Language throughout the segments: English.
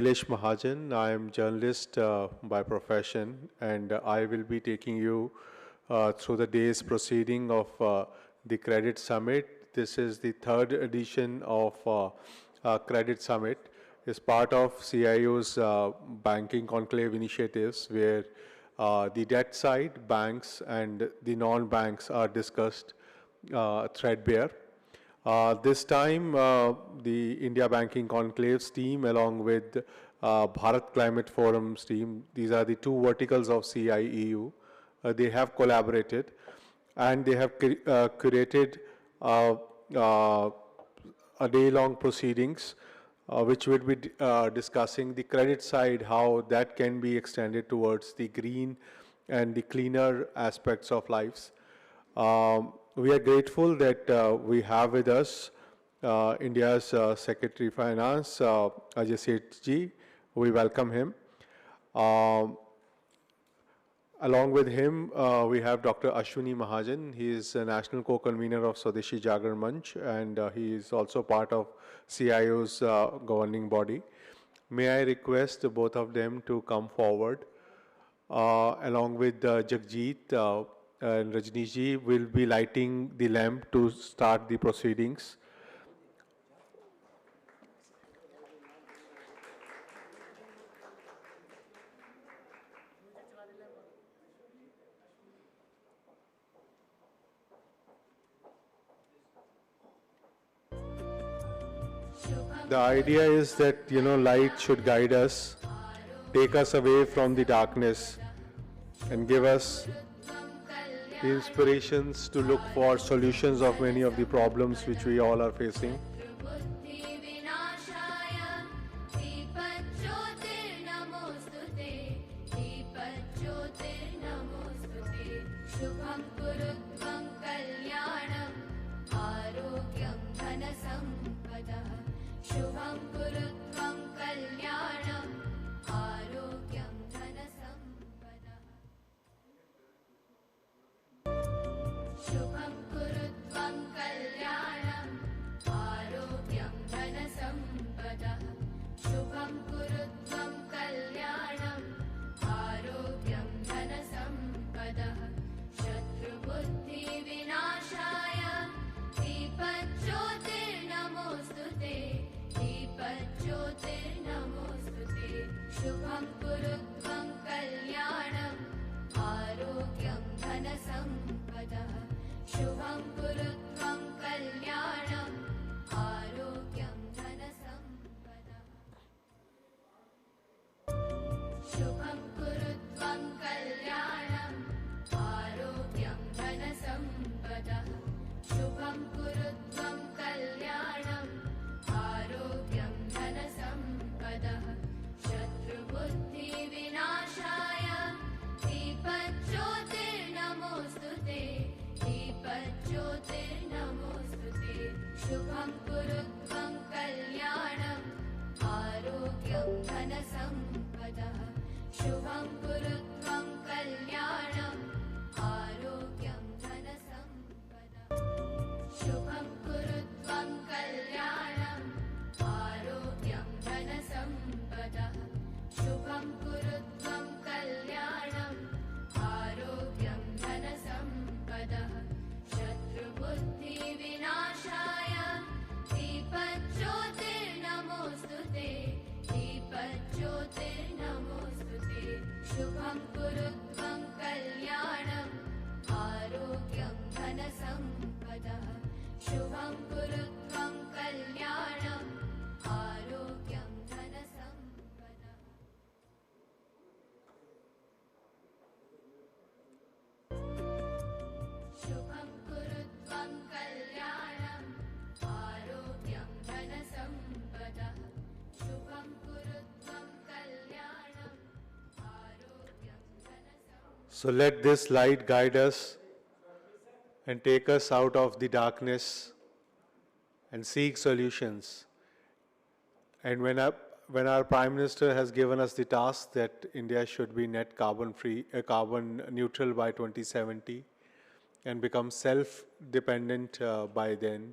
Nilesh Mahajan. I am journalist by profession, and I will be taking you through the day's proceeding of the Credit Summit. This is the third edition of Credit Summit. It's part of CIU's banking conclave initiatives, where the debt side, banks, and the non-banks are discussed threadbare. This time, the India Banking Conclave's team, along with Bharat Climate Forum's team, these are the two verticals of CIEU, they have collaborated and they have curated uh, uh, a day-long proceedings which will be discussing the credit side, how that can be extended towards the green and the cleaner aspects of lives. We are grateful that we have with us India's Secretary Finance, Ajay Seth ji. We welcome him. Um, Along with him, we have Dr. Ashwini Mahajan. He is a national co-convener of Swadeshi Jagar Manch, and he is also part of CIO's governing body. May I request both of them to come forward, along with Jagjit and Rajneesh ji will be lighting the lamp to start the proceedings. The idea is that, light should guide us, take us away from the darkness, and give us the inspirations to look for solutions of many of the problems which we all are facing. So let this light guide us and take us out of the darkness and seek solutions. And when our Prime Minister has given us the task that India should be net carbon free, carbon neutral by 2070 and become self-dependent by then,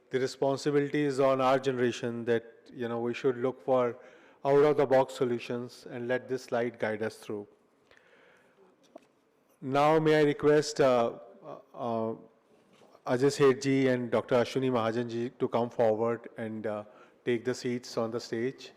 the responsibility is on our generation that, we should look for out-of-the-box solutions, and let this slide guide us through. Now, may I request Ajay Seth ji and Dr. Ashwini Mahajan ji to come forward and take the seats on the stage.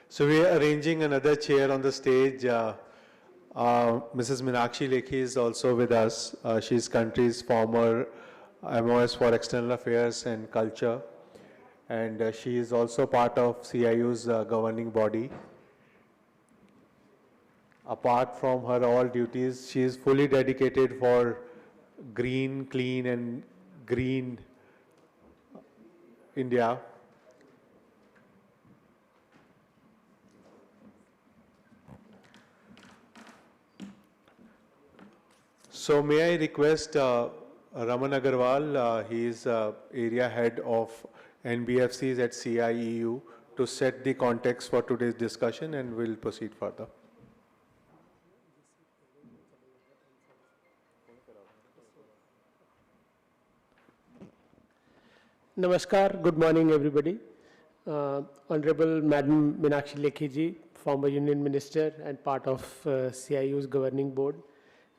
So we are arranging another chair on the stage. Mrs. Meenakshi Lekhi is also with us. She is country's former MOS for External Affairs and Culture. And she is also part of CIEU's governing body. Apart from her all duties, she is fully dedicated for green, clean and green India. So may I request Raman Agarwal, he is area head of NBFCs at CIEU, to set the context for today's discussion, and we'll proceed further. Namaskar, good morning everybody. Honorable Madam Meenakshi Lekhi ji, former Union Minister and part of CIEU's governing board.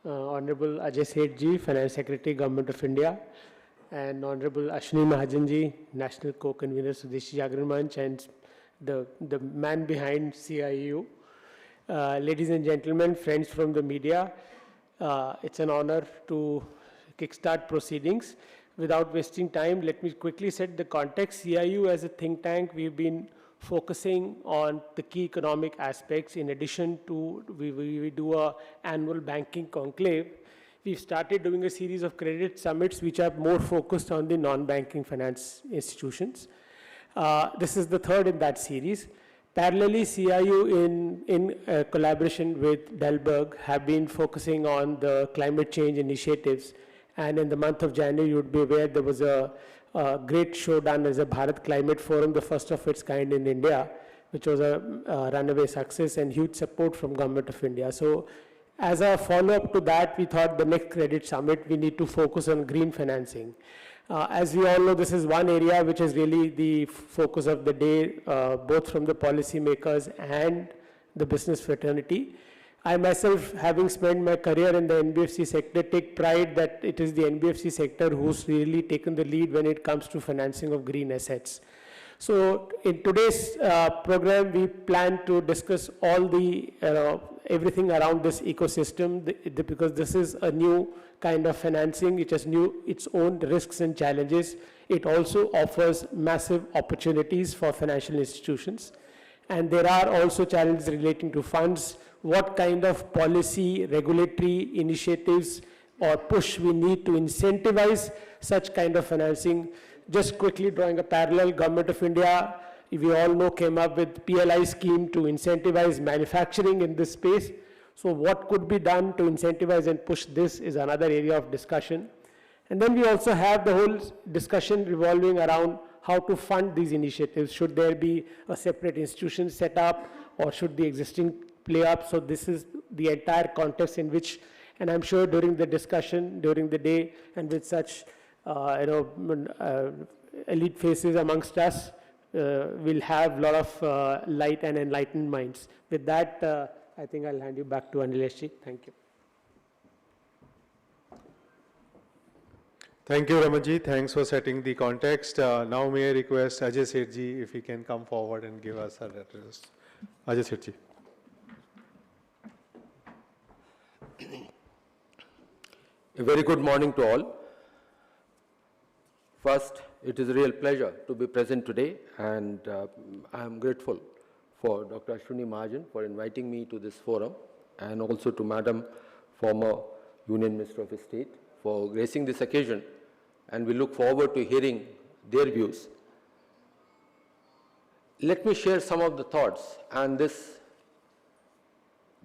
Honorable Ajay Seth ji, Finance Secretary, Government of India, and Honorable Ashwini Mahajan ji, National Co-Convener, Satish Manch, and the man behind CIEU. Ladies and gentlemen, friends from the media, it's an honor to kickstart proceedings. Without wasting time, let me quickly set the context. CIEU as a think tank, we've been focusing on the key economic aspects. In addition to, we do a annual banking conclave. We've started doing a series of credit summits which are more focused on the non-banking finance institutions. This is the third in that series. Parallelly, CIEU in collaboration with Delberg have been focusing on the climate change initiatives. And in the month of January, you would be aware there was a great show done as a Bharat Climate Forum, the first of its kind in India, which was a runaway success and huge support from Government of India. So as a follow-up to that, we thought the next credit summit, we need to focus on green financing. As we all know, this is one area which is really the focus of the day, both from the policymakers and the business fraternity. I myself, having spent my career in the NBFC sector, take pride that it is the NBFC sector who's really taken the lead when it comes to financing of green assets. So in today's program, we plan to discuss all the, everything around this ecosystem, because this is a new kind of financing. It has its own risks and challenges. It also offers massive opportunities for financial institutions. And there are also challenges relating to funds, what kind of policy, regulatory initiatives or push we need to incentivize such kind of financing. Just quickly drawing a parallel, Government of India, we all know, came up with PLI scheme to incentivize manufacturing in this space. So what could be done to incentivize and push this is another area of discussion. And then we also have the whole discussion revolving around how to fund these initiatives. Should there be a separate institution set up, or should the existing play up? So this is the entire context in which, and I'm sure during the discussion, during the day, and with such elite faces amongst us, we'll have a lot of light and enlightened minds. With that, I think I'll hand you back to Anilesh. Thank you. Thank you, Ramanji. Thanks for setting the context. Now may I request Ajay Seth ji if he can come forward and give us our address. Ajay Seth ji. A very good morning to all. First, it is a real pleasure to be present today, and I am grateful for Dr. Ashwini Mahajan for inviting me to this forum, and also to Madam former Union Minister of State for gracing this occasion, and we look forward to hearing their views. Let me share some of the thoughts and this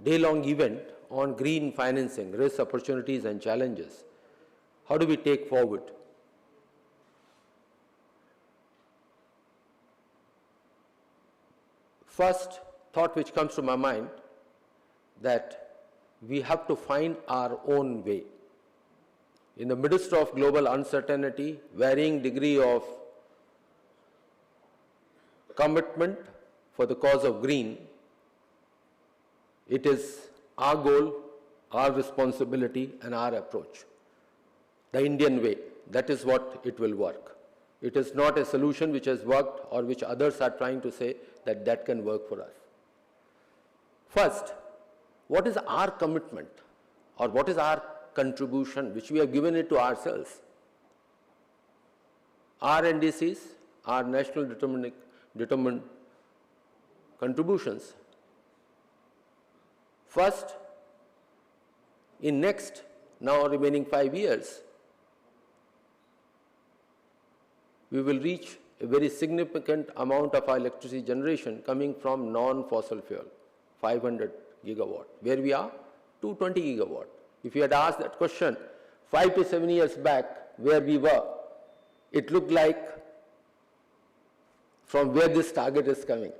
day-long event on green financing, risks, opportunities and challenges. how do we take forward? First thought which comes to my mind, that we have to find our own way. In the midst of global uncertainty, varying degree of commitment for the cause of green, it is our goal, our responsibility and our approach. The Indian way, that is what it will work. It is not a solution which has worked or which others are trying to say that that can work for us. First, what is our commitment or what is our contribution which we have given it to ourselves? Our NDCs, our national determined contributions. First, in next now remaining 5 years, we will reach a very significant amount of our electricity generation coming from non-fossil fuel, 500 gigawatt. Where we are? 220 gigawatt. If you had asked that question 5 to 7 years back, where we were, it looked like from where this target is coming.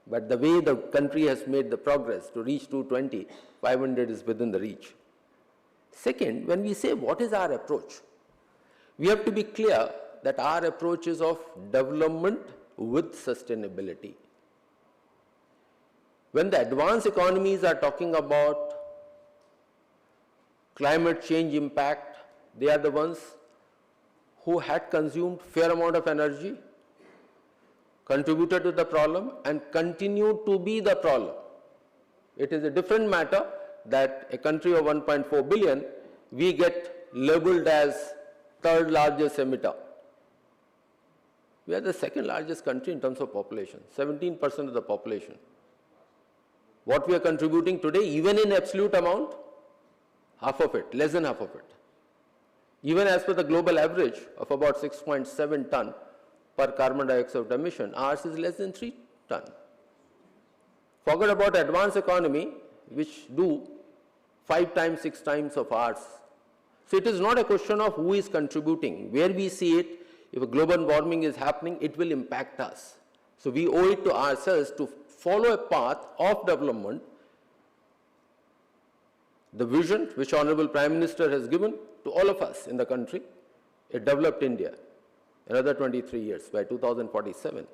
But the way the country has made the progress to reach 220, 500 is within the reach. Second, when we say what is our approach, we have to be clear that our approach is of development with sustainability. When the advanced economies are talking about climate change impact, they are the ones who had consumed fair amount of energy, contributed to the problem and continue to be the problem. It is a different matter that a country of 1.4 billion, we get labeled as third largest emitter. We are the second largest country in terms of population, 17% of the population. What we are contributing today, even in absolute amount, half of it, less than half of it. Even as per the global average of about 6.7 ton per carbon dioxide emission, ours is less than 3 ton. Forget about advanced economy, which do 5 times, 6 times of ours. So it is not a question of who is contributing. Where we see it, if a global warming is happening, it will impact us. So we owe it to ourselves to follow a path of development, the vision which Honorable Prime Minister has given to all of us in the country, a developed India, another 23 years by 2047.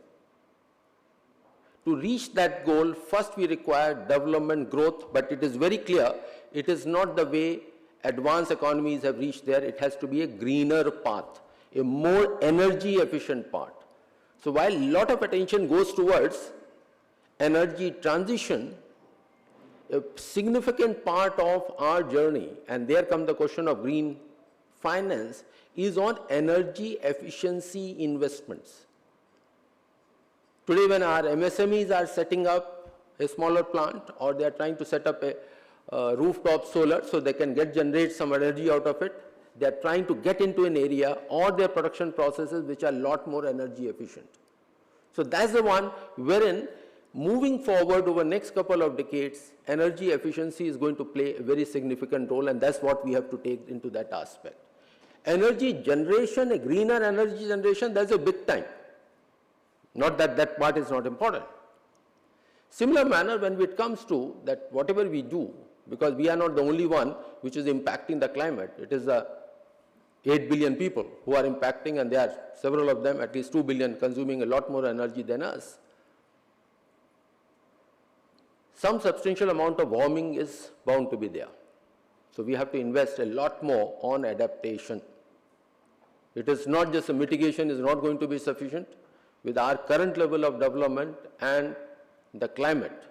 To reach that goal, first we require development growth, but it is very clear, it is not the way advanced economies have reached there. It has to be a greener path, a more energy efficient path. So while a lot of attention goes towards energy transition, a significant part of our journey, and there comes the question of green finance, is on energy efficiency investments. Today when our MSMEs are setting up a smaller plant or they are trying to set up a rooftop solar so they can generate some energy out of it, they are trying to get into an area or their production processes which are a lot more energy efficient. So that's the one wherein moving forward over the next couple of decades, energy efficiency is going to play a very significant role, and that's what we have to take into that aspect. Energy generation, a greener energy generation, that's a big time. Not that that part is not important. Similar manner when it comes to that whatever we do, because we are not the only one which is impacting the climate, it is the 8 billion people who are impacting, and there are several of them, at least 2 billion, consuming a lot more energy than us. Some substantial amount of warming is bound to be there. So we have to invest a lot more on adaptation. It is not just a mitigation is not going to be sufficient. With our current level of development and the climate,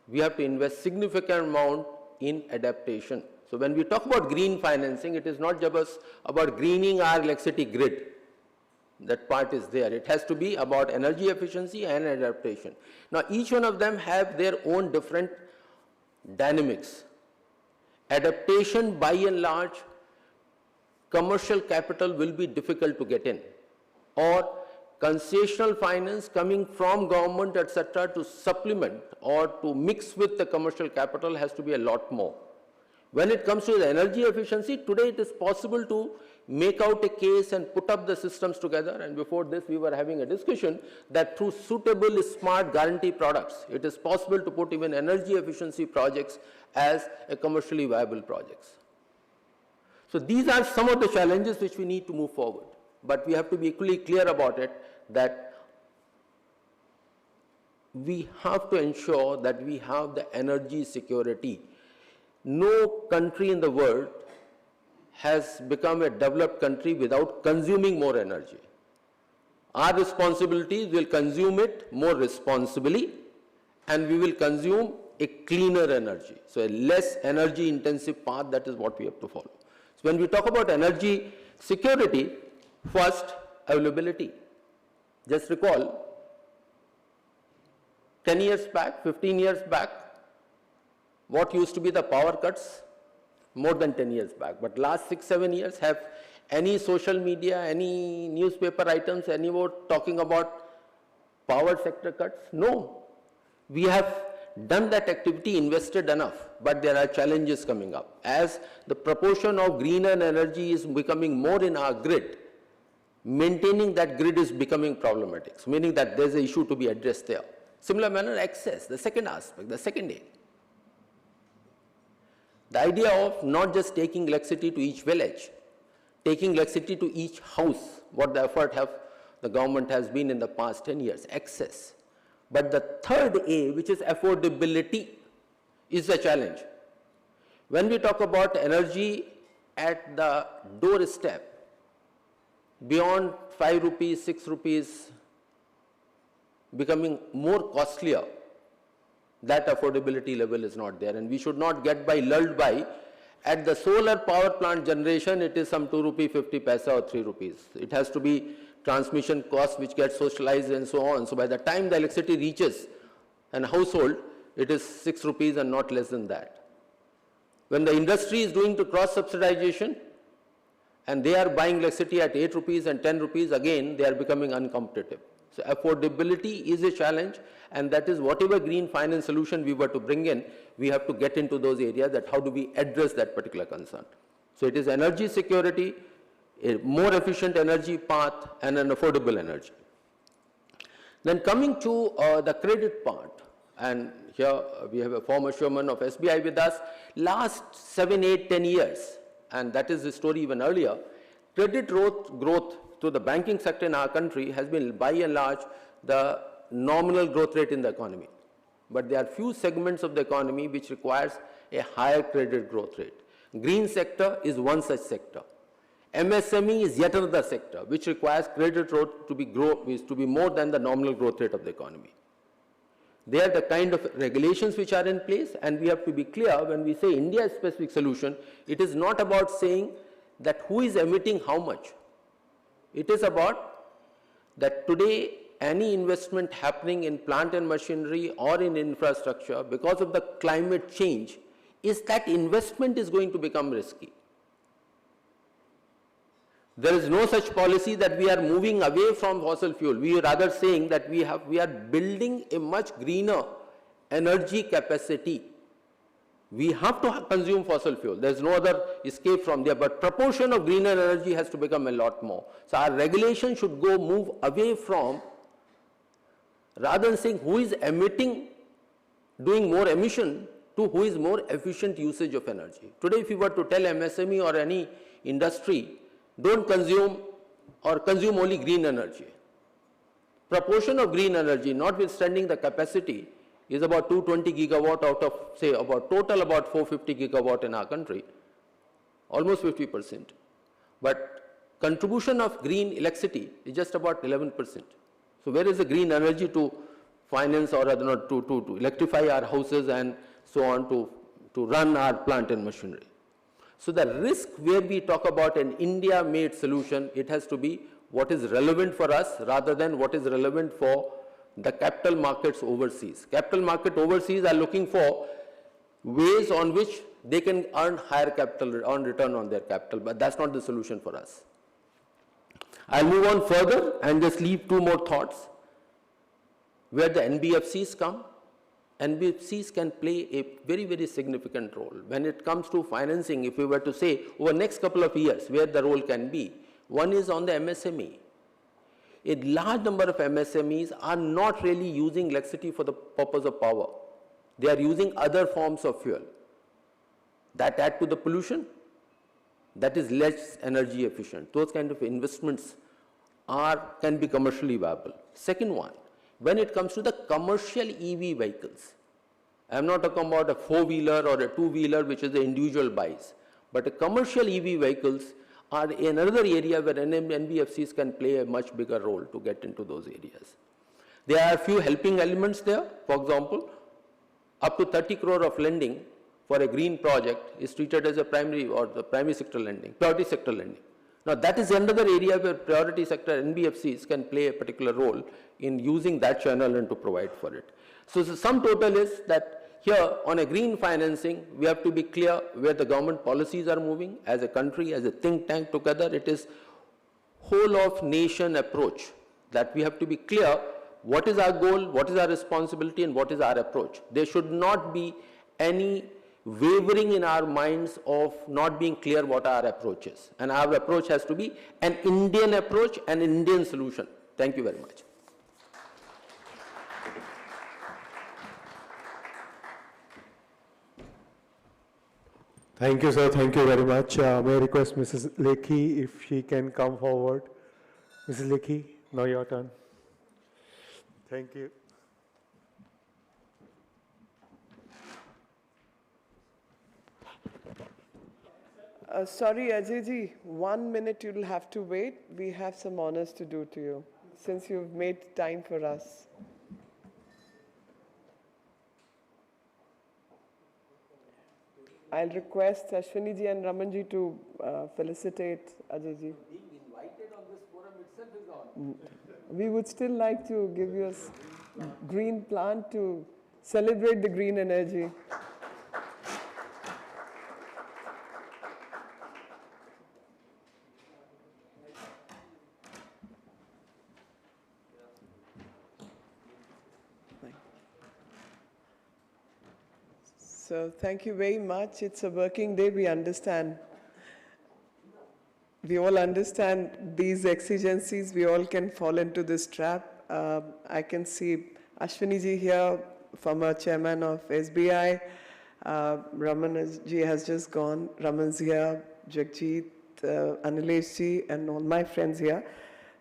we have to invest significant amount in adaptation. So when we talk about green financing, it is not just about greening our electricity grid. That part is there. It has to be about energy efficiency and adaptation. Now each one of them have their own different dynamics. Adaptation by and large, commercial capital will be difficult to get in, or concessional finance coming from government, etc., to supplement or to mix with the commercial capital has to be a lot more. When it comes to the energy efficiency, today it is possible to make out a case and put up the systems together. And before this, we were having a discussion that through suitable smart guarantee products, it is possible to put even energy efficiency projects as a commercially viable projects. So these are some of the challenges which we need to move forward. But we have to be equally clear about it that we have to ensure that we have the energy security. No country in the world has become a developed country without consuming more energy. Our responsibility will consume it more responsibly, and we will consume a cleaner energy. So a less energy intensive path, that is what we have to follow. So when we talk about energy security, first, availability. Just recall, 10 years back, 15 years back, what used to be the power cuts? More than 10 years back. But last 6-7 years, have any social media, any newspaper items, any more talking about power sector cuts? No. We have done that activity, invested enough, but there are challenges coming up. As the proportion of greener energy is becoming more in our grid, maintaining that grid is becoming problematic, so meaning that there's an issue to be addressed there. Similar manner, access, the second aspect, the second A. The idea of not just taking electricity to each village, taking electricity to each house, what the effort the government has been in the past 10 years, access. But the third A, which is affordability, is a challenge. When we talk about energy at the doorstep, beyond 5 rupees, 6 rupees, becoming more costlier, that affordability level is not there. And we should not get lulled by, at the solar power plant generation, it is some 2 rupee 50 paisa or 3 rupees. It has to be transmission cost which gets socialized and so on. So by the time the electricity reaches an household, it is 6 rupees and not less than that. When the industry is doing to cross subsidization and they are buying electricity at 8 rupees and 10 rupees, again they are becoming uncompetitive. So affordability is a challenge, and that is whatever green finance solution we were to bring in, we have to get into those areas that how do we address that particular concern. So it is energy security, a more efficient energy path, and an affordable energy. Then coming to the credit part, and here we have a former chairman of SBI with us. Last 7, 8, 10 years, and that is the story even earlier, credit growth to the banking sector in our country has been by and large the nominal growth rate in the economy. But there are few segments of the economy which requires a higher credit growth rate. Green sector is one such sector. MSME is yet another sector which requires credit growth to be more than the nominal growth rate of the economy. They are the kind of regulations which are in place, and we have to be clear when we say India-specific solution, it is not about saying that who is emitting how much. It is about that today any investment happening in plant and machinery or in infrastructure because of the climate change, is that investment is going to become risky. There is no such policy that we are moving away from fossil fuel. We are rather saying that we are building a much greener energy capacity. We have to consume fossil fuel. There is no other escape from there, but proportion of greener energy has to become a lot more. So our regulation should move away from, rather than saying who is emitting, doing more emission, to who is more efficient usage of energy. Today, if you were to tell MSME or any industry, don't consume or consume only green energy. Proportion of green energy, notwithstanding the capacity, is about 220 gigawatt out of, say, about total about 450 gigawatt in our country, almost 50%. But contribution of green electricity is just about 11%. So where is the green energy to finance or to electrify our houses and so on to run our plant and machinery? So the risk where we talk about an India-made solution, it has to be what is relevant for us rather than what is relevant for the capital markets overseas. Capital market overseas are looking for ways on which they can earn higher capital, earn return on their capital, but that's not the solution for us. I'll move on further and just leave two more thoughts. Where the NBFCs come, NBFCs can play a very, very significant role. When it comes to financing, if we were to say over the next couple of years where the role can be, one is on the MSME. A large number of MSMEs are not really using electricity for the purpose of power. They are using other forms of fuel that add to the pollution, that is less energy efficient. Those kind of investments can be commercially viable. Second one, when it comes to the commercial EV vehicles, I am not talking about a four-wheeler or a two-wheeler which is the individual buys, but the commercial EV vehicles are another area where NBFCs can play a much bigger role to get into those areas. There are a few helping elements there. For example, up to 30 crore of lending for a green project is treated as a primary or the primary sector lending, priority sector lending. Now that is another area where priority sector NBFCs can play a particular role in using that channel and to provide for it. So the sum total is that here on a green financing, we have to be clear where the government policies are moving as a country, as a think tank together. It is whole of nation approach that we have to be clear what is our goal, what is our responsibility and what is our approach. There should not be any wavering in our minds of not being clear what our approach is. And our approach has to be an Indian approach, an Indian solution. Thank you very much. Thank you, sir. Thank you very much. May I request Mrs. Lekhi if she can come forward. Mrs. Lekhi, now your turn. Thank you. Sorry, Ajay ji, 1 minute you'll have to wait. We have some honors to do to you, since you've made time for us. I'll request Ashwini ji and Raman ji to felicitate Ajay ji. Being invited on this forum itself is on. We would still like to give you a green plant to celebrate the green energy. So thank you very much. It's a working day, we understand. We all understand these exigencies, we all can fall into this trap. I can see Ashwini ji here, former chairman of SBI. Raman ji has just gone. Raman's here, Jagjit, Anilesh ji, and all my friends here.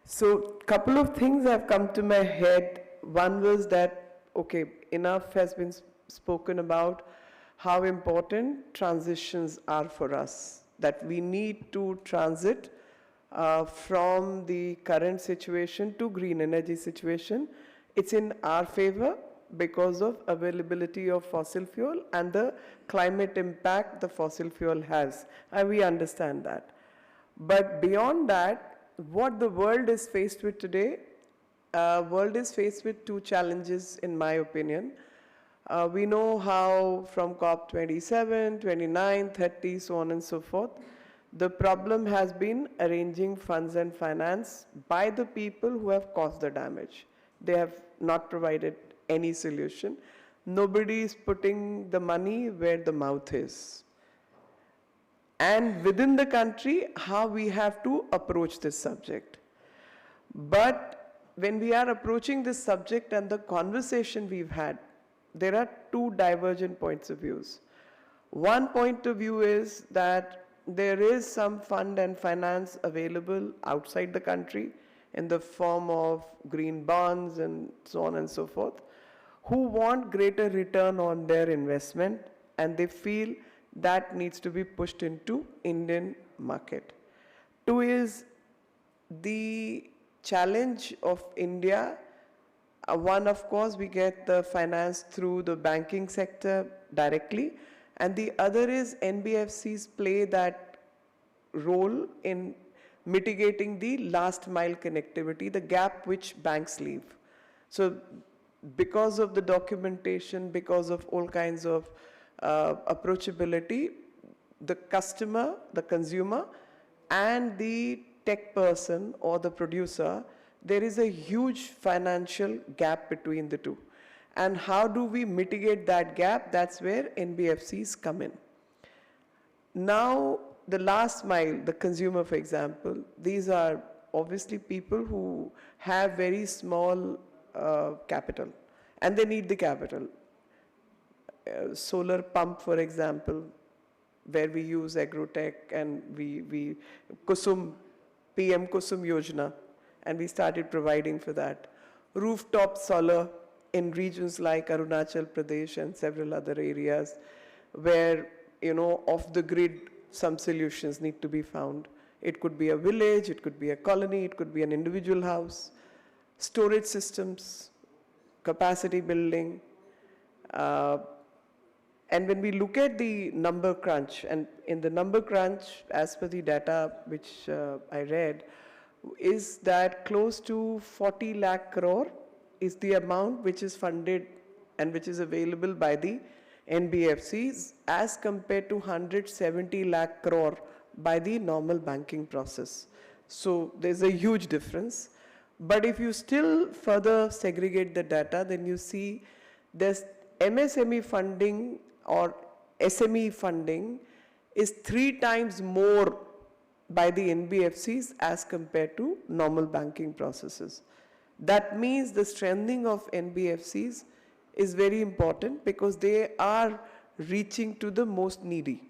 So couple of things have come to my head. One was that, okay, enough has been spoken about how important transitions are for us, that we need to transit from the current situation to green energy situation. It's in our favor because of availability of fossil fuel and the climate impact the fossil fuel has, and we understand that. But beyond that, what the world is faced with today, world is faced with two challenges in my opinion. We know how from COP27, 29, 30, so on and so forth, the problem has been arranging funds and finance by the people who have caused the damage. They have not provided any solution. Nobody is putting the money where the mouth is. And within the country, how we have to approach this subject. But when we are approaching this subject and the conversation we've had, there are two divergent points of views. One point of view is that there is some fund and finance available outside the country in the form of green bonds and so on and so forth, who want greater return on their investment, and they feel that needs to be pushed into Indian market. Two is the challenge of India. One, of course, we get the finance through the banking sector directly, and the other is NBFCs play that role in mitigating the last mile connectivity, the gap which banks leave. So because of the documentation, because of all kinds of approachability, the customer, the consumer, and the tech person or the producer, there is a huge financial gap between the two. And how do we mitigate that gap? That's where NBFCs come in. Now, the last mile, the consumer, for example, these are obviously people who have very small capital, and they need the capital. Solar pump, for example, where we use agrotech, and we PM Kusum Yojana, and we started providing for that. Rooftop solar in regions like Arunachal Pradesh and several other areas where, off the grid, some solutions need to be found. It could be a village, it could be a colony, it could be an individual house. Storage systems, capacity building. And when we look at the number crunch, and in the number crunch, as per the data which I read, is that close to 40 lakh crore is the amount which is funded and which is available by the NBFCs as compared to 170 lakh crore by the normal banking process. So there's a huge difference. But if you still further segregate the data, then you see there's MSME funding or SME funding is 3 times more by the NBFCs as compared to normal banking processes. That means the strengthening of NBFCs is very important because they are reaching to the most needy.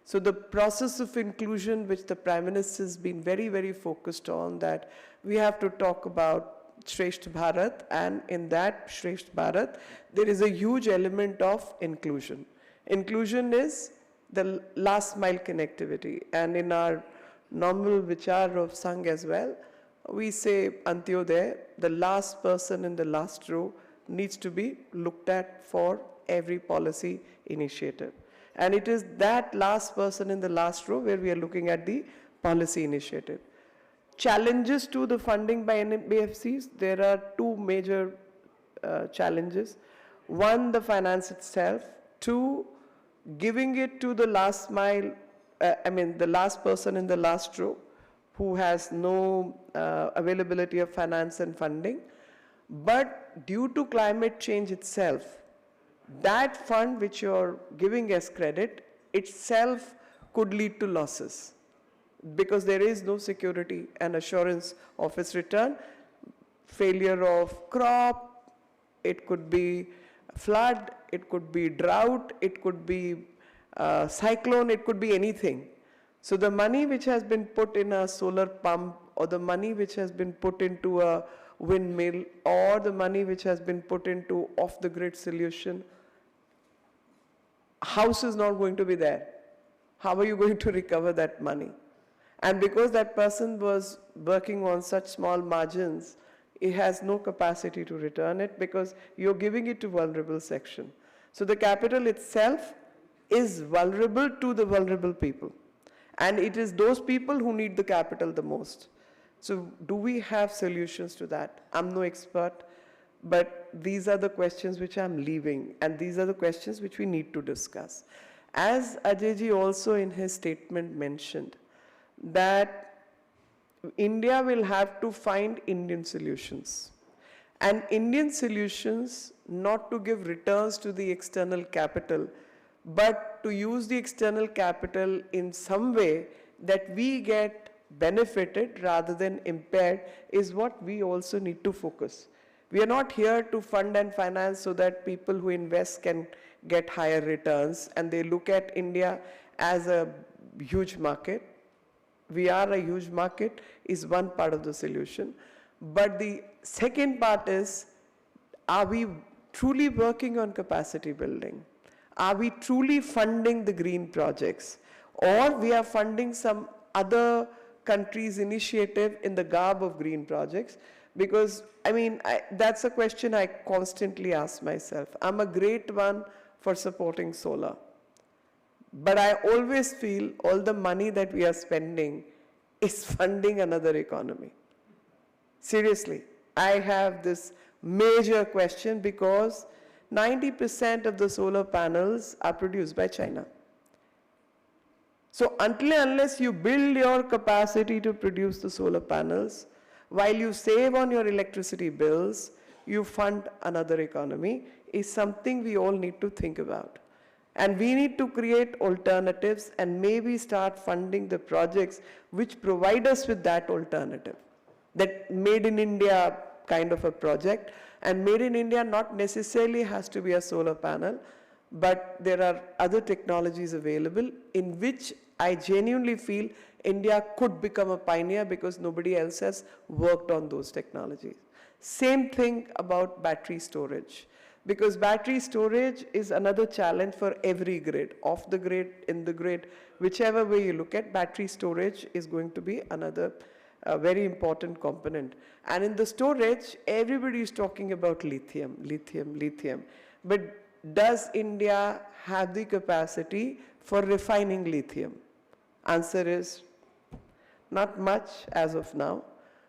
So the process of inclusion which the Prime Minister has been very, very focused on, that we have to talk about Shresth Bharat, and in that Shresth Bharat, there is a huge element of inclusion. Inclusion is the last mile connectivity, and in our normal vichar of Sangh as well, we say Antyodaya, the last person in the last row needs to be looked at for every policy initiative. And it is that last person in the last row where we are looking at the policy initiative. Challenges to the funding by NBFCs, there are 2 major challenges. 1, the finance itself. 2, giving it to the last mile, the last person in the last row who has no availability of finance and funding. But due to climate change itself, that fund which you're giving as credit itself could lead to losses because there is no security and assurance of its return. Failure of crop, it could be flood, it could be drought, it could be cyclone, it could be anything. So the money which has been put in a solar pump, or the money which has been put into a windmill, or the money which has been put into off-the-grid solution, house is not going to be there. How are you going to recover that money? And because that person was working on such small margins, it has no capacity to return it because you're giving it to vulnerable section. So the capital itself is vulnerable to the vulnerable people. And it is those people who need the capital the most. So do we have solutions to that? I'm no expert, but these are the questions which I'm leaving, and these are the questions which we need to discuss. As Ajay ji also in his statement mentioned, that India will have to find Indian solutions. And Indian solutions not to give returns to the external capital, but to use the external capital in some way that we get benefited rather than impaired is what we also need to focus. We are not here to fund and finance so that people who invest can get higher returns and they look at India as a huge market. We are a huge market is one part of the solution. But the second part is, are we truly working on capacity building? Are we truly funding the green projects? Or we are funding some other country's initiative in the garb of green projects? Because, that's a question I constantly ask myself. I'm a great one for supporting solar. But I always feel all the money that we are spending is funding another economy. Seriously, I have this major question because 90% of the solar panels are produced by China. So unless you build your capacity to produce the solar panels, while you save on your electricity bills, you fund another economy is something we all need to think about. And we need to create alternatives and maybe start funding the projects which provide us with that alternative. That made in India kind of a project, and made in India not necessarily has to be a solar panel, but there are other technologies available in which I genuinely feel India could become a pioneer because nobody else has worked on those technologies. Same thing about battery storage, because battery storage is another challenge for every grid, off the grid, in the grid, whichever way you look at, battery storage is going to be another very important component. And in the storage, everybody is talking about lithium, lithium, lithium. But does India have the capacity for refining lithium? Answer is not much as of now.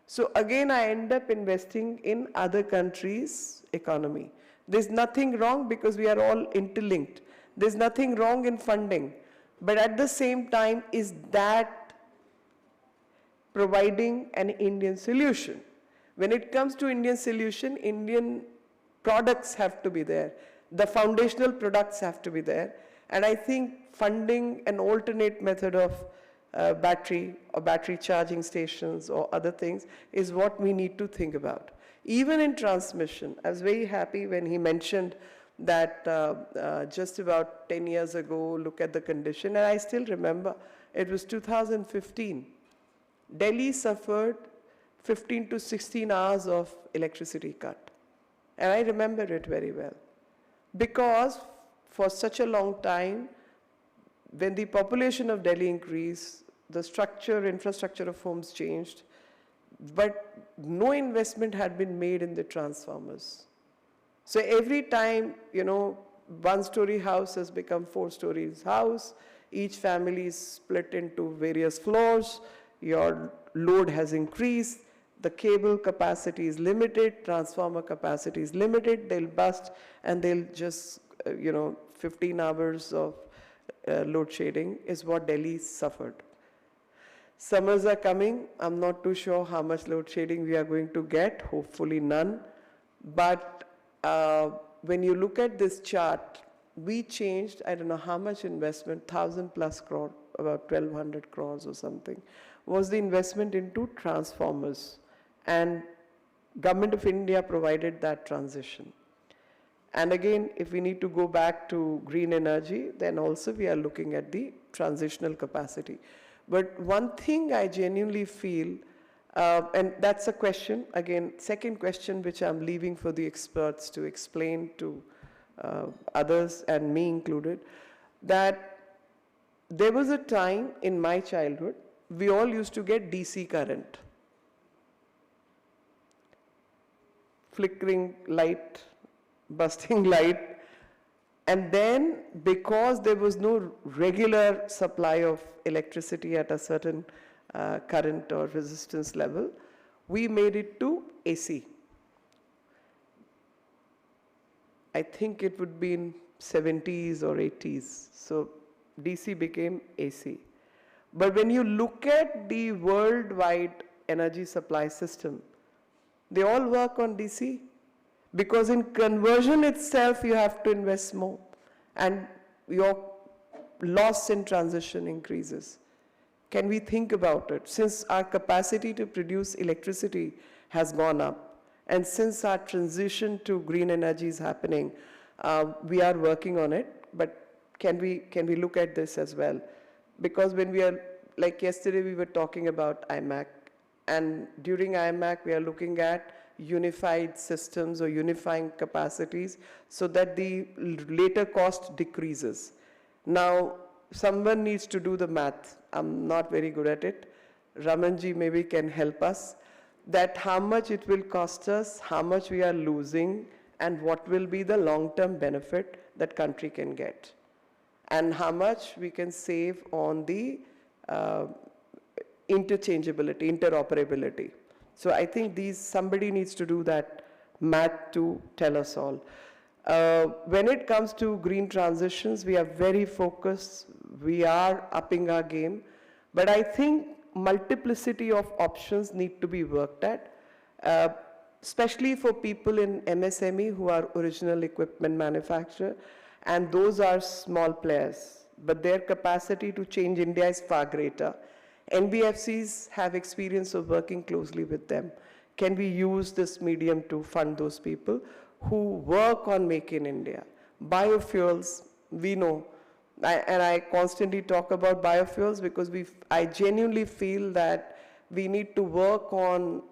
So again, I end up investing in other countries' economy. There's nothing wrong because we are all interlinked. There's nothing wrong in funding. But at the same time, is that providing an Indian solution? When it comes to Indian solution, Indian products have to be there. The foundational products have to be there. And I think funding an alternate method of battery or battery charging stations or other things is what we need to think about. Even in transmission, I was very happy when he mentioned that just about 10 years ago, look at the condition, and I still remember, it was 2015. Delhi suffered 15 to 16 hours of electricity cut. And I remember it very well. Because for such a long time, when the population of Delhi increased, the infrastructure of homes changed, but no investment had been made in the transformers. So every time, one-story house has become 4 stories house, each family is split into various floors, your load has increased, the cable capacity is limited, transformer capacity is limited, they'll bust and they'll just, 15 hours of load shedding is what Delhi suffered. Summers are coming. I'm not too sure how much load shedding we are going to get, hopefully none. But when you look at this chart, we changed, I don't know how much investment, 1,000 plus crore, about 1,200 crores or something, was the investment into transformers. And Government of India provided that transition. And again, if we need to go back to green energy, then also we are looking at the transitional capacity. But one thing I genuinely feel, and that's a question, again, second question which I'm leaving for the experts to explain to others and me included, that there was a time in my childhood, we all used to get DC current. Flickering light, busting light, and then because there was no regular supply of electricity at a certain current or resistance level, we made it to AC. I think it would be in 70s or 80s, so DC became AC. But when you look at the worldwide energy supply system, they all work on DC, because in conversion itself you have to invest more and your loss in transition increases. Can we think about it? Since our capacity to produce electricity has gone up, and since our transition to green energy is happening, we are working on it, but can we look at this as well? Because when we are, like yesterday we were talking about IMAC, and during IMAC we are looking at unified systems or unifying capacities so that the later cost decreases. Now, someone needs to do the math. I'm not very good at it. Ramanji maybe can help us, that how much it will cost us, how much we are losing, and what will be the long-term benefit that country can get, and how much we can save on the interchangeability, interoperability. So I think somebody needs to do that math to tell us all. When it comes to green transitions, we are very focused. We are upping our game. But I think multiplicity of options need to be worked at. especially for people in MSME who are original equipment manufacturer, and those are small players, but their capacity to change India is far greater. NBFCs have experience of working closely with them. Can we use this medium to fund those people who work on Make in India? Biofuels, we know, and I constantly talk about biofuels because I genuinely feel that we need to work on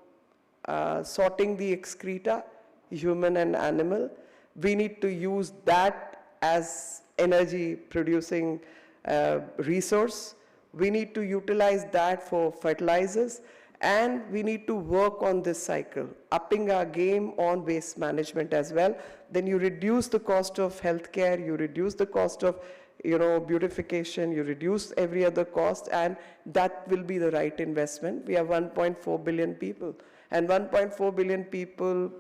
sorting the excreta, human and animal. We need to use that as energy producing resource. We need to utilize that for fertilizers, and we need to work on this cycle, upping our game on waste management as well. Then you reduce the cost of healthcare, you reduce the cost of beautification, you reduce every other cost, and that will be the right investment. We have 1.4 billion people, and 1.4 billion people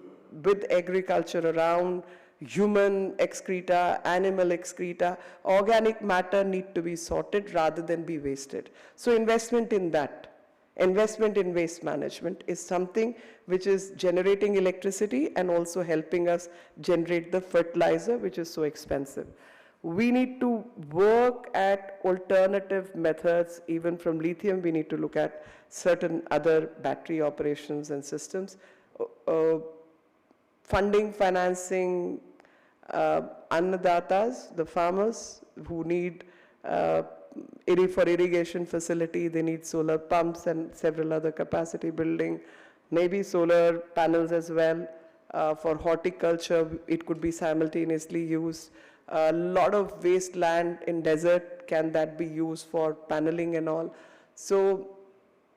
with agriculture around, human excreta, animal excreta, organic matter need to be sorted rather than be wasted. So investment in that, investment in waste management is something which is generating electricity and also helping us generate the fertilizer, which is so expensive. We need to work at alternative methods, even from lithium. We need to look at certain other battery operations and systems. Funding, financing, annadatas, the farmers who need for irrigation facility, they need solar pumps and several other capacity building, maybe solar panels as well. For horticulture, it could be simultaneously used. A lot of wasteland in desert, can that be used for paneling and all? So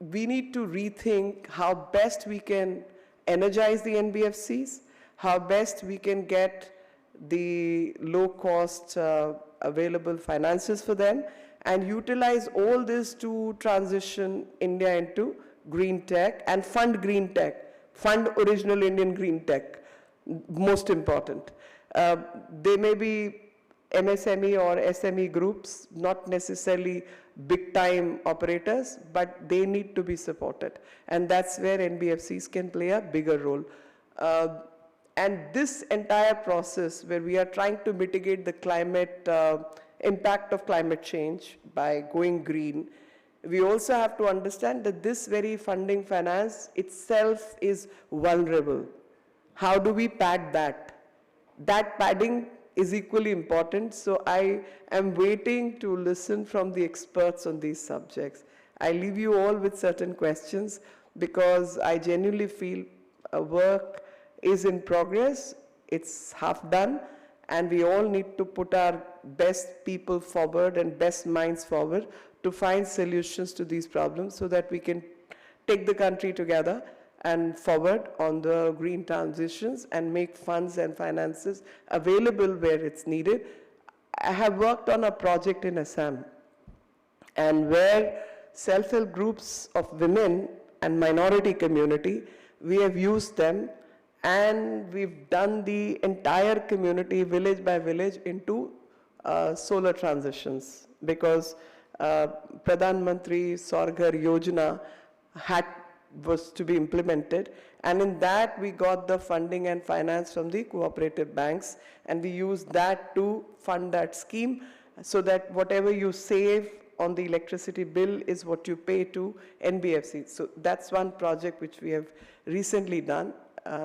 we need to rethink how best we can energize the NBFCs, how best we can get the low-cost available finances for them, and utilize all this to transition India into green tech and fund green tech, fund original Indian green tech, most important. They may be MSME or SME groups, not necessarily big-time operators, but they need to be supported. And that's where NBFCs can play a bigger role. And this entire process where we are trying to mitigate the climate impact of climate change by going green, we also have to understand that this very funding finance itself is vulnerable. How do we pad that? That padding is equally important, so I am waiting to listen from the experts on these subjects. I leave you all with certain questions because I genuinely feel work is in progress, it's half done, and we all need to put our best people forward and best minds forward to find solutions to these problems so that we can take the country together and forward on the green transitions and make funds and finances available where it's needed. I have worked on a project in Assam, and where self-help groups of women and minority community, we have used them, and we've done the entire community, village by village, into solar transitions, because Pradhan Mantri Saur Ghar Yojana was to be implemented, and in that we got the funding and finance from the cooperative banks, and we used that to fund that scheme, so that whatever you save on the electricity bill is what you pay to NBFC. So that's one project which we have recently done.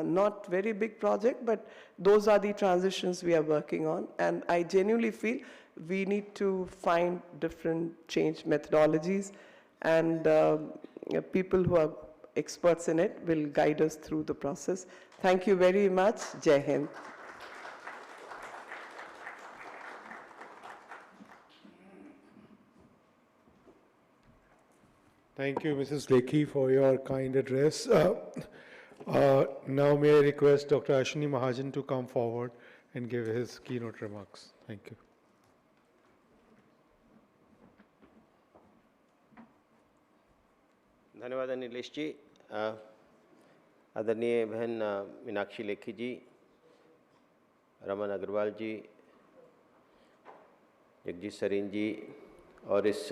Not very big project, but those are the transitions we are working on, and I genuinely feel we need to find different change methodologies, and people who are experts in it will guide us through the process. Thank you very much. Jai Hind. Thank you, Mrs. Lekhi, for your kind address. Now may I request Dr. Ashwini Mahajan to come forward and give his keynote remarks. Thank you. धन्यवाद नीलेश जी, आदरणीय बहन मीनाक्षी लेखी जी, रमन अग्रवाल जी, जगजीत सरीन जी और इस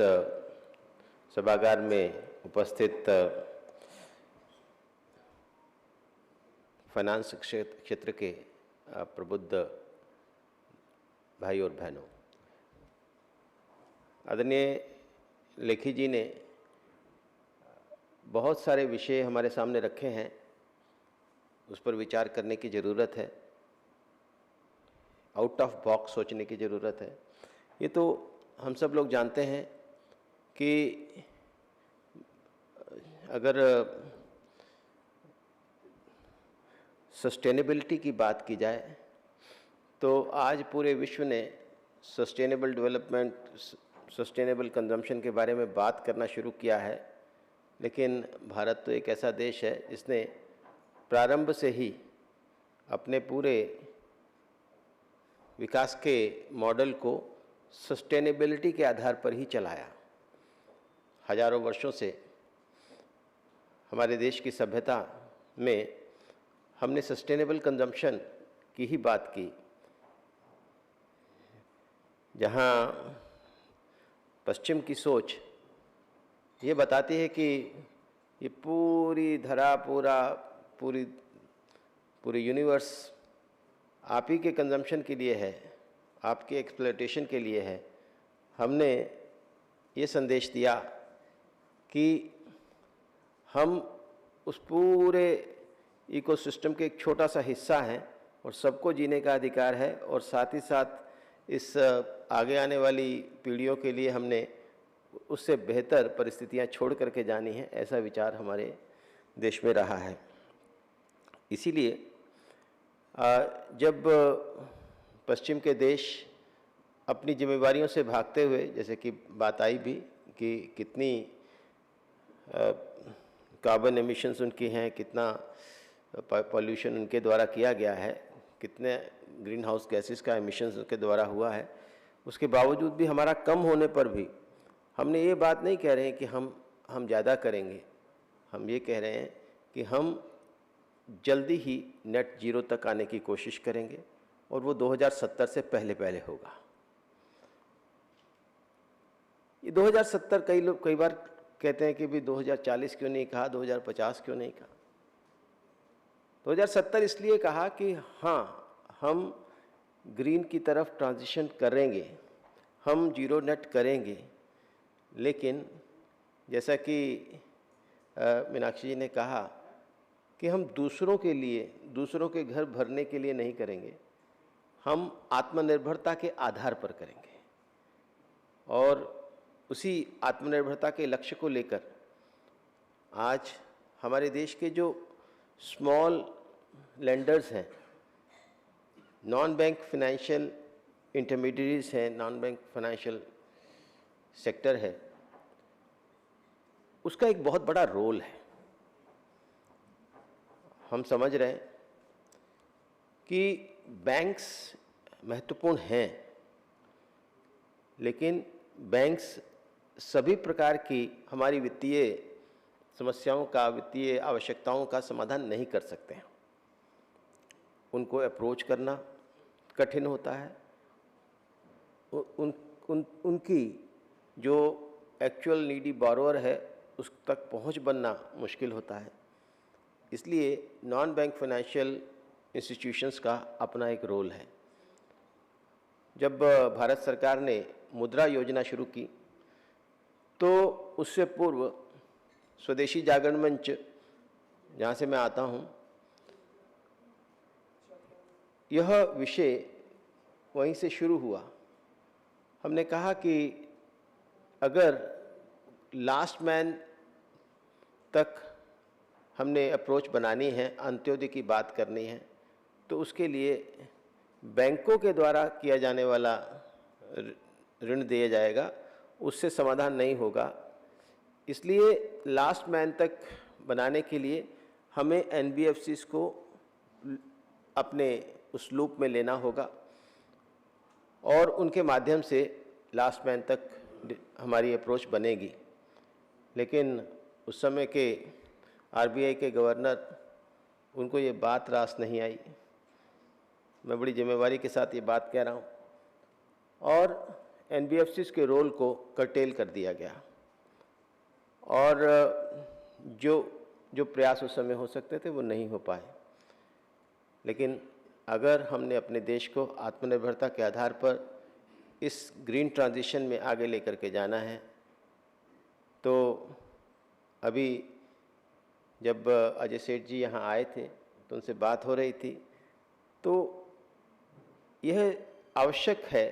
सभागार में उपस्थित finance क्षेत्र के प्रबुद्ध भाई और बहनों, आदरणीय लेखी जी ने बहुत सारे विषय हमारे सामने रखे हैं, उस पर विचार करने की ज़रूरत है, आउट ऑफ बॉक्स सोचने की ज़रूरत है। ये तो हम सब लोग जानते हैं कि अगर सस्टेनेबिलिटी की बात की जाए तो आज पूरे विश्व ने सस्टेनेबल डेवलपमेंट, सस्टेनेबल कंजम्पशन के बारे में बात करना शुरू किया है। लेकिन भारत तो एक ऐसा देश है जिसने प्रारंभ से ही अपने पूरे विकास के मॉडल को सस्टेनेबिलिटी के आधार पर ही चलाया। हजारों वर्षों से हमारे देश की सभ्यता में हमने सस्टेनेबल कंजम्पशन की ही बात की। जहाँ पश्चिम की सोच ये बताती है कि ये पूरी धरा, पूरी यूनिवर्स आप ही के कंजम्पशन के लिए है, आपके एक्सप्लॉयटेशन के लिए है। हमने ये संदेश दिया कि हम उस पूरे इकोसिस्टम के एक छोटा सा हिस्सा हैं और सबको जीने का अधिकार है, और साथ ही साथ इस आगे आने वाली पीढ़ियों के लिए हमने उससे बेहतर परिस्थितियां छोड़ करके जानी है। ऐसा विचार हमारे देश में रहा है। इसीलिए जब पश्चिम के देश अपनी जिम्मेवारियों से भागते हुए, जैसे कि बात आई भी कि कितनी कार्बन एमिशंस उनकी हैं, कितना पॉल्यूशन उनके द्वारा किया गया है, कितने ग्रीन हाउस गैसेस का एमिशंस उनके द्वारा हुआ है, उसके बावजूद भी हमारा कम होने पर भी हमने ये बात नहीं कह रहे हैं कि हम ज़्यादा करेंगे। हम ये कह रहे हैं कि हम जल्दी ही नेट जीरो तक आने की कोशिश करेंगे, और वो 2070 से पहले होगा। ये 2070 कई बार कहते हैं कि भी 2040 क्यों नहीं कहा, 2050 क्यों नहीं कहा। 2070 इसलिए कहा कि हाँ, हम ग्रीन की तरफ ट्रांजिशन करेंगे, हम जीरो नेट करेंगे। लेकिन जैसा कि मीनाक्षी जी ने कहा कि हम दूसरों के लिए, दूसरों के घर भरने के लिए नहीं करेंगे, हम आत्मनिर्भरता के आधार पर करेंगे। और उसी आत्मनिर्भरता के लक्ष्य को लेकर आज हमारे देश के जो स्मॉल लेंडर्स हैं, नॉन बैंक फाइनेंशियल इंटरमीडिएट्स हैं, नॉन बैंक फाइनेंशियल सेक्टर है, उसका एक बहुत बड़ा रोल है। हम समझ रहे हैं कि बैंक्स महत्वपूर्ण हैं, लेकिन बैंक्स सभी प्रकार की हमारी वित्तीय समस्याओं का, वित्तीय आवश्यकताओं का समाधान नहीं कर सकते हैं। उनको अप्रोच करना कठिन होता है। उनकी जो एक्चुअल नीडी बोरोअर है उस तक पहुंच बनना मुश्किल होता है। इसलिए नॉन बैंक फाइनेंशियल इंस्टीट्यूशंस का अपना एक रोल है। जब भारत सरकार ने मुद्रा योजना शुरू की तो उससे पूर्व स्वदेशी जागरण मंच, जहाँ से मैं आता हूँ, यह विषय वहीं से शुरू हुआ। हमने कहा कि अगर लास्ट मैन तक हमने अप्रोच बनानी है, अंत्योदय की बात करनी है, तो उसके लिए बैंकों के द्वारा किया जाने वाला ऋण दिया जाएगा, उससे समाधान नहीं होगा। इसलिए लास्ट मैन तक बनाने के लिए हमें NBFCs को अपने उस लूप में लेना होगा और उनके माध्यम से लास्ट मैन तक हमारी अप्रोच बनेगी। लेकिन उस समय के RBI के गवर्नर, उनको ये बात रास नहीं आई। मैं बड़ी जिम्मेवारी के साथ ये बात कह रहा हूँ। और NBFCs के रोल को कर्टेल कर दिया गया और जो प्रयास उस समय हो सकते थे वो नहीं हो पाए। लेकिन अगर हमने अपने देश को आत्मनिर्भरता के आधार पर इस ग्रीन ट्रांजिशन में आगे लेकर के जाना है, तो अभी जब अजय सेठ जी यहाँ आए थे तो उनसे बात हो रही थी, तो यह आवश्यक है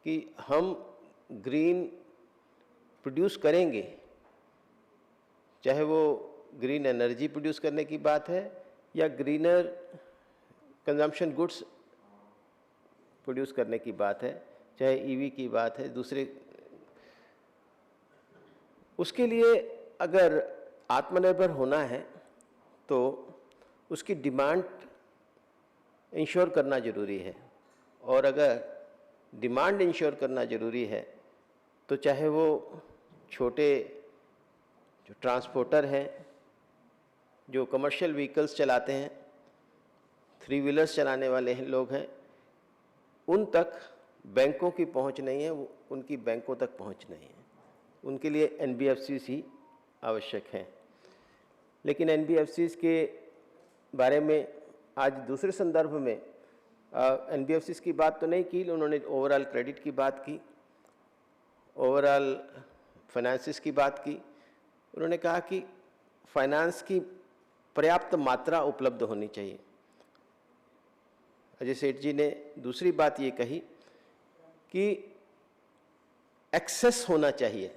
कि हम ग्रीन प्रोड्यूस करेंगे, चाहे वो ग्रीन एनर्जी प्रोड्यूस करने की बात है या ग्रीनर कंजम्पशन गुड्स प्रोड्यूस करने की बात है, चाहे ईवी की बात है, दूसरे। उसके लिए अगर आत्मनिर्भर होना है तो उसकी डिमांड इंश्योर करना ज़रूरी है, और अगर डिमांड इंश्योर करना ज़रूरी है तो चाहे वो छोटे जो ट्रांसपोर्टर हैं, जो कमर्शियल व्हीकल्स चलाते हैं, 3 व्हीलर्स चलाने वाले हैं लोग हैं, उन तक बैंकों की पहुंच नहीं है, वो उनकी बैंकों तक पहुंच नहीं है, उनके लिए NBFCs ही आवश्यक हैं। लेकिन NBFCs के बारे में आज दूसरे संदर्भ में NBFCs की बात तो नहीं की, उन्होंने ओवरऑल क्रेडिट की बात की, ओवरऑल फाइनेंसिस की बात की। उन्होंने कहा कि फाइनेंस की पर्याप्त मात्रा उपलब्ध होनी चाहिए। अजय सेठ जी ने दूसरी बात ये कही कि एक्सेस होना चाहिए,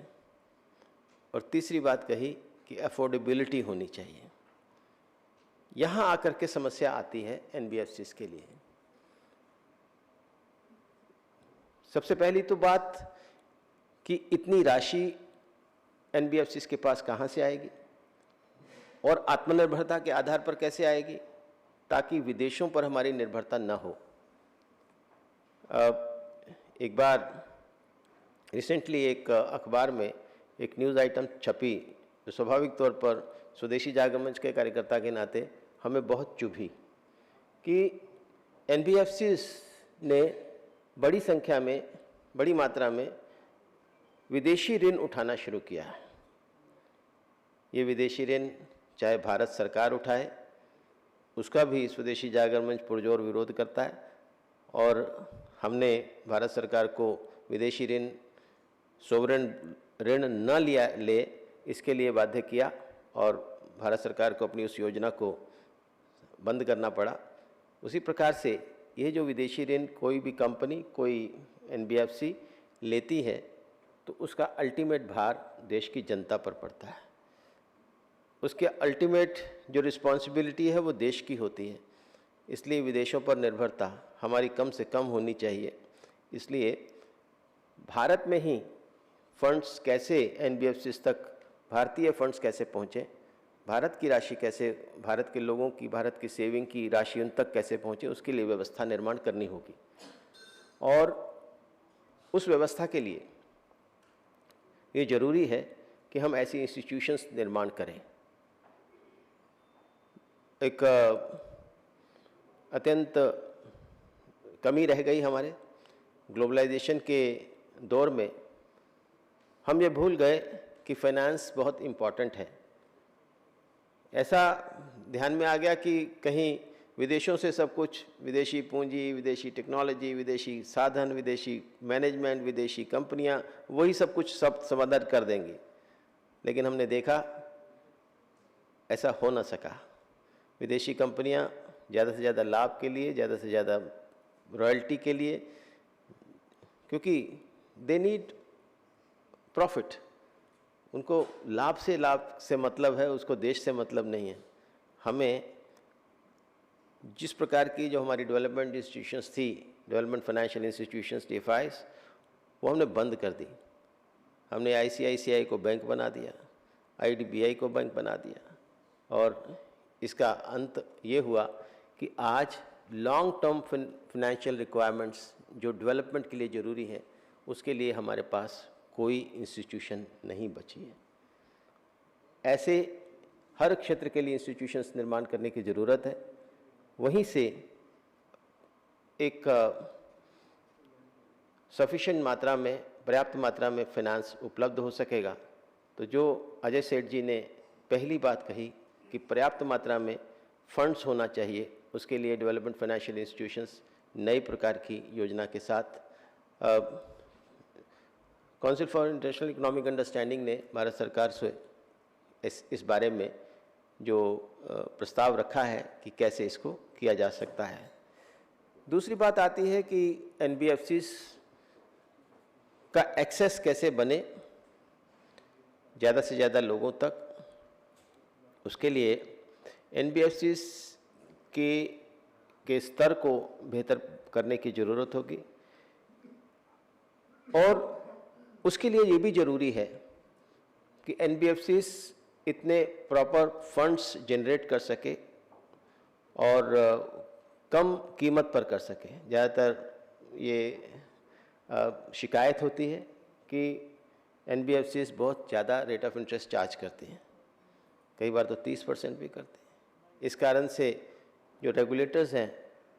और तीसरी बात कही कि अफोर्डेबिलिटी होनी चाहिए। यहाँ आकर के समस्या आती है NBFCs के लिए। सबसे पहली तो बात कि इतनी राशि NBFCs के पास कहाँ से आएगी और आत्मनिर्भरता के आधार पर कैसे आएगी, ताकि विदेशों पर हमारी निर्भरता न हो। एक बार रिसेंटली एक अखबार में एक न्यूज़ आइटम छपी, जो स्वाभाविक तौर पर स्वदेशी जागरण मंच के कार्यकर्ता के नाते हमें बहुत चुभी, कि NBFCs ने बड़ी संख्या में, बड़ी मात्रा में विदेशी ऋण उठाना शुरू किया है। ये विदेशी ऋण चाहे भारत सरकार उठाए, उसका भी स्वदेशी जागरण मंच पुरजोर विरोध करता है, और हमने भारत सरकार को विदेशी ऋण, सोवरेन ऋण न ले इसके लिए बाध्य किया, और भारत सरकार को अपनी उस योजना को बंद करना पड़ा। उसी प्रकार से ये जो विदेशी ऋण कोई भी कंपनी, कोई NBFC लेती है, तो उसका अल्टीमेट भार देश की जनता पर पड़ता है। उसके अल्टीमेट जो रिस्पॉन्सिबिलिटी है वो देश की होती है। इसलिए विदेशों पर निर्भरता हमारी कम से कम होनी चाहिए। इसलिए भारत में ही फंड्स कैसे NBFCs तक, भारतीय फंड्स कैसे पहुँचें, भारत की राशि कैसे, भारत के लोगों की, भारत की सेविंग की राशि उन तक कैसे पहुँचे, उसके लिए व्यवस्था निर्माण करनी होगी। और उस व्यवस्था के लिए ये ज़रूरी है कि हम ऐसी इंस्टीट्यूशंस निर्माण करें। एक अत्यंत कमी रह गई हमारे ग्लोबलाइजेशन के दौर में। हम ये भूल गए कि फाइनेंस बहुत इम्पॉर्टेंट है। ऐसा ध्यान में आ गया कि कहीं विदेशों से सब कुछ, विदेशी पूंजी, विदेशी टेक्नोलॉजी, विदेशी साधन, विदेशी मैनेजमेंट, विदेशी कंपनियां, वही सब कुछ सब समाधान कर देंगी। लेकिन हमने देखा ऐसा हो न सका। विदेशी कंपनियां ज़्यादा से ज़्यादा लाभ के लिए, ज़्यादा से ज़्यादा रॉयल्टी के लिए, क्योंकि दे नीड प्रॉफिट, उनको लाभ से मतलब है, उसको देश से मतलब नहीं है। हमें जिस प्रकार की जो हमारी डेवलपमेंट इंस्टीट्यूशंस थी, डेवलपमेंट फाइनेंशियल इंस्टीट्यूशंस, DFIs, वो हमने बंद कर दी। हमने ICICI को बैंक बना दिया, IDBI को बैंक बना दिया, और इसका अंत ये हुआ कि आज लॉन्ग टर्म फाइनेंशियल रिक्वायरमेंट्स जो डेवलपमेंट के लिए ज़रूरी है, उसके लिए हमारे पास कोई इंस्टीट्यूशन नहीं बची है। ऐसे हर क्षेत्र के लिए इंस्टीट्यूशंस निर्माण करने की ज़रूरत है। वहीं से एक सफिशिएंट मात्रा में, पर्याप्त मात्रा में फाइनेंस उपलब्ध हो सकेगा। तो जो अजय सेठ जी ने पहली बात कही कि पर्याप्त मात्रा में फंड्स होना चाहिए, उसके लिए डेवलपमेंट फाइनेंशियल इंस्टीट्यूशंस नई प्रकार की योजना के साथ council for international economic understanding ने भारत सरकार से इस बारे में जो प्रस्ताव रखा है कि कैसे इसको किया जा सकता है। दूसरी बात आती है कि NBFCs का एक्सेस कैसे बने ज़्यादा से ज़्यादा लोगों तक। उसके लिए NBFCs के स्तर को बेहतर करने की ज़रूरत होगी और उसके लिए ये भी ज़रूरी है कि NBFCs इतने प्रॉपर फंड्स जनरेट कर सके और कम कीमत पर कर सके। ज़्यादातर ये शिकायत होती है कि NBFCs बहुत ज़्यादा रेट ऑफ इंटरेस्ट चार्ज करती हैं, कई बार तो 30% भी करते हैं। इस कारण से जो रेगुलेटर्स हैं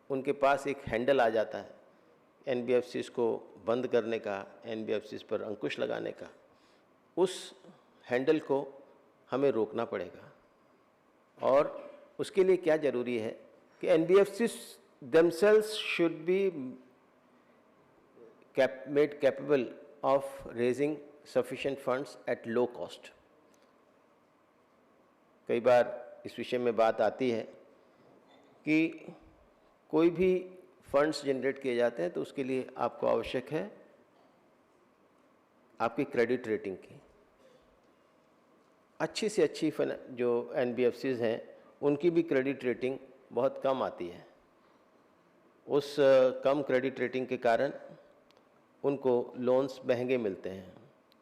उनके पास एक हैंडल आ जाता है NBFCs को बंद करने का, NBFCs पर अंकुश लगाने का। उस हैंडल को हमें रोकना पड़ेगा और उसके लिए क्या ज़रूरी है कि NBFCs themselves should be made capable of raising sufficient funds at low cost। कई बार इस विषय में बात आती है कि कोई भी फंड्स जनरेट किए जाते हैं तो उसके लिए आपको आवश्यक है आपकी क्रेडिट रेटिंग की। अच्छी से अच्छी जो NBFCs हैं उनकी भी क्रेडिट रेटिंग बहुत कम आती है। उस कम क्रेडिट रेटिंग के कारण उनको लोन्स महंगे मिलते हैं।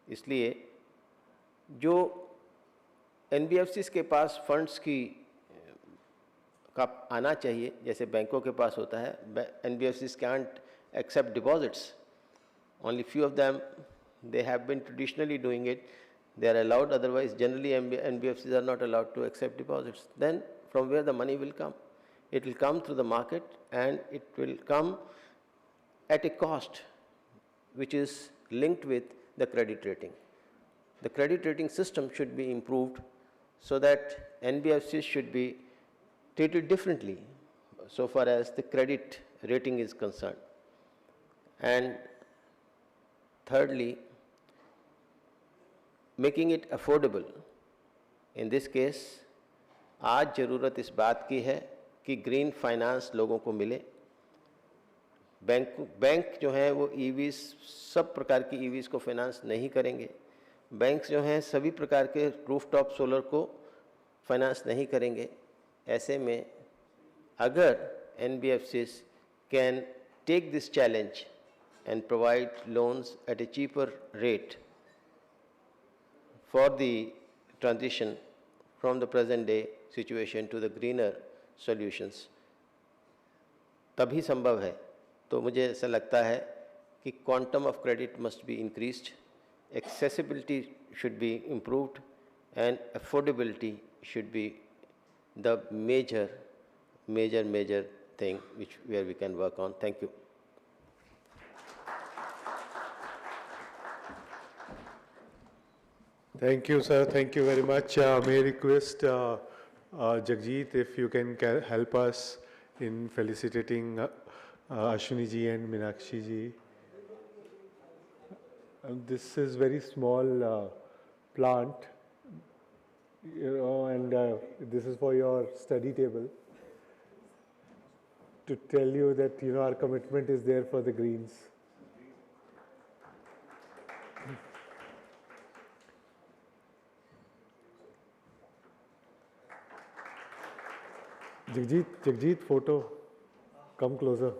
इसलिए जो NBFCs के पास फंड्स का आना चाहिए, जैसे बैंकों के पास होता है, NBFCs can't accept deposits. Only few of them, they have been traditionally doing it. They are allowed, otherwise generally NBFCs are not allowed to accept deposits. Then from where the money will come? It will come through the market and it will come at a cost which is linked with the credit rating. The credit rating system should be improved so that NBFCs should be treated differently so far as the credit rating is concerned. And thirdly, making it affordable. In this case, आज ज़रूरत इस बात की है कि green finance लोगों को मिले। बैंक जो हैं वो EVs, सब प्रकार की EVs को फाइनेंस नहीं करेंगे। बैंक्स जो हैं सभी प्रकार के रूफटॉप सोलर को फाइनेंस नहीं करेंगे। ऐसे में अगर NBFCs can take this challenge and provide loans at a cheaper rate for the transition from the present day situation to the greener solutions, तभी संभव है। तो मुझे ऐसा लगता है कि quantum of credit must be increased, accessibility should be improved, and affordability should be the major thing where we can work on. Thank you. Thank you, sir. Thank you very much. May I request Jagjit if you can help us in felicitating Ashwini ji and Meenakshi ji. This is very small plant, and this is for your study table to tell you that our commitment is there for the Greens. Jagjit, photo, come closer.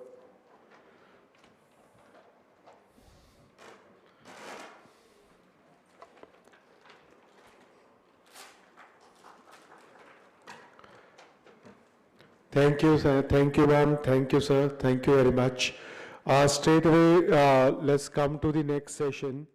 Thank you, sir. Thank you, ma'am. Thank you, sir. Thank you very much. Straight away, let's come to the next session.